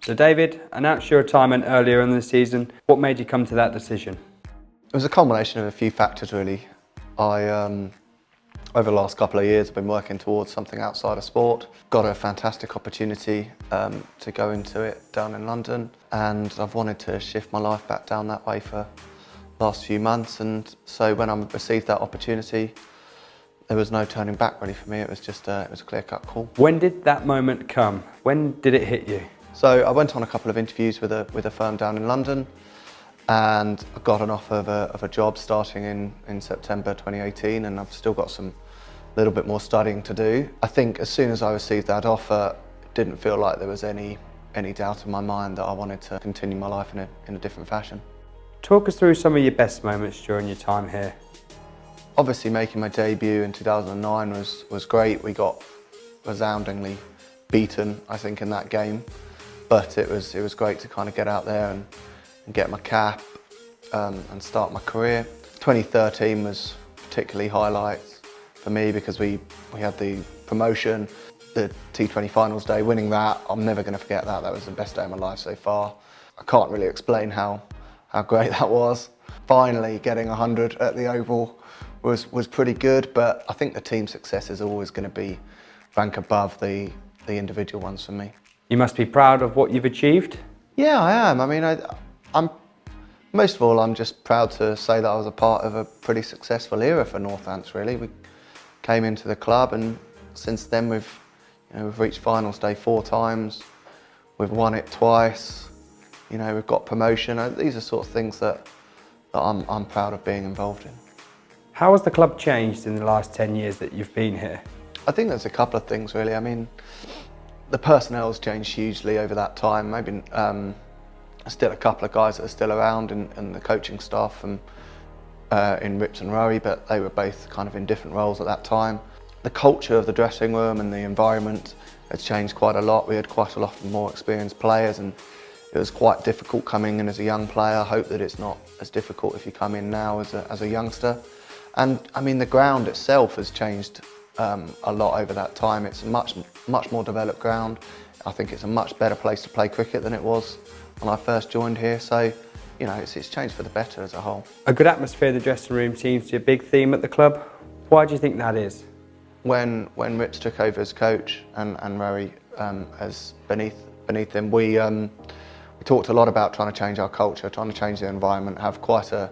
So David, announced your retirement earlier in the season. What made you come to that decision? It was a combination of a few factors really. Over the last couple of years I've been working towards something outside of sport. Got a fantastic opportunity to go into it down in London, and I've wanted to shift my life back down that way for the last few months, and so when I received that opportunity there was no turning back really for me. It was just it was a clear-cut call. When did that moment come? When did it hit you? So I went on a couple of interviews with a firm down in London, and I got an offer of a job starting in September 2018, and I've still got some little bit more studying to do. I think as soon as I received that offer, it didn't feel like there was any doubt in my mind that I wanted to continue my life in a different fashion. Talk us through some of your best moments during your time here. Obviously making my debut in 2009 was great. We got resoundingly beaten, I think, in that game, but it was great to kind of get out there and get my cap and start my career. 2013 was particularly highlights for me because we had the promotion, the T20 finals day, winning that. I'm never going to forget that. That was the best day of my life so far. I can't really explain how great that was. Finally getting 100 at the Oval was pretty good, but I think the team success is always going to rank above the individual ones for me. You must be proud of what you've achieved? Yeah, I am. I mean, most of all, I'm just proud to say that I was a part of a pretty successful era for Northants, really. We came into the club, and since then we've reached finals day 4 times. We've won it twice. We've got promotion. These are sort of things that I'm proud of being involved in. How has the club changed in the last 10 years that you've been here? I think there's a couple of things really. I mean, the personnel's changed hugely over that time. Maybe still a couple of guys that are still around in the coaching staff and in Rips and Rory, but they were both kind of in different roles at that time. The culture of the dressing room and the environment has changed quite a lot. We had quite a lot more experienced players, and it was quite difficult coming in as a young player. I hope that it's not as difficult if you come in now as a youngster. And I mean, the ground itself has changed a lot over that time. It's a much more developed ground. I think it's a much better place to play cricket than it was when I first joined here. So, it's changed for the better as a whole. A good atmosphere in the dressing room seems to be a big theme at the club. Why do you think that is? When Rips took over as coach and Rory as beneath him, we talked a lot about trying to change our culture, trying to change the environment, have quite a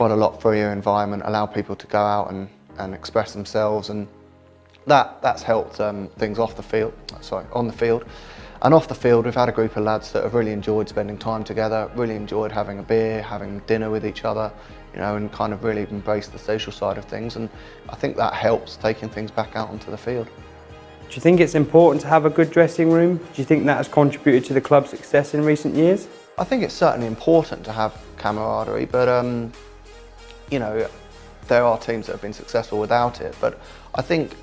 lot freer environment, allow people to go out and express themselves, and that's helped things on the field. And off the field, we've had a group of lads that have really enjoyed spending time together, really enjoyed having a beer, having dinner with each other, and kind of really embraced the social side of things. And I think that helps taking things back out onto the field. Do you think it's important to have a good dressing room? Do you think that has contributed to the club's success in recent years? I think it's certainly important to have camaraderie, but there are teams that have been successful without it. But I think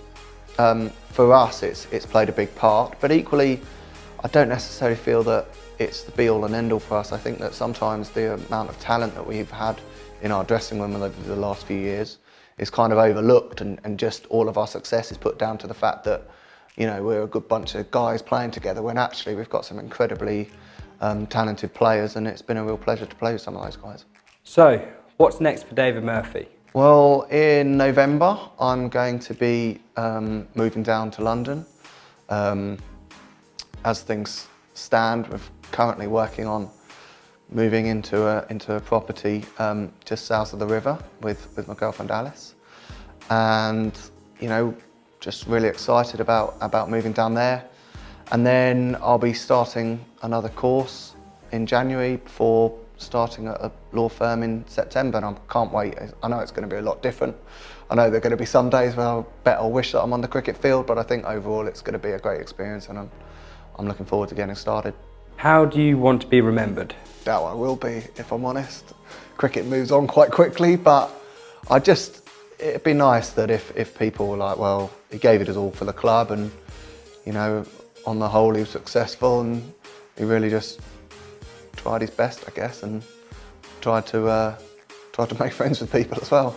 for us, it's played a big part. But equally, I don't necessarily feel that it's the be-all and end-all for us. I think that sometimes the amount of talent that we've had in our dressing room over the last few years is kind of overlooked, and just all of our success is put down to the fact that we're a good bunch of guys playing together, when actually we've got some incredibly talented players, and it's been a real pleasure to play with some of those guys. So, what's next for David Murphy? Well, in November I'm going to be moving down to London. As things stand, we're currently working on moving into a property just south of the river with my girlfriend Alice, and just really excited about moving down there. And then I'll be starting another course in January before starting at a law firm in September, and I can't wait. I know it's going to be a lot different. I know there are going to be some days where I'll bet or wish that I'm on the cricket field, but I think overall it's going to be a great experience, and I'm looking forward to getting started. How do you want to be remembered? Doubt I will be, if I'm honest. Cricket moves on quite quickly, but it'd be nice that if people were like, well, he gave it his all for the club, and on the whole he was successful, and he really just tried his best, I guess, and tried to make friends with people as well.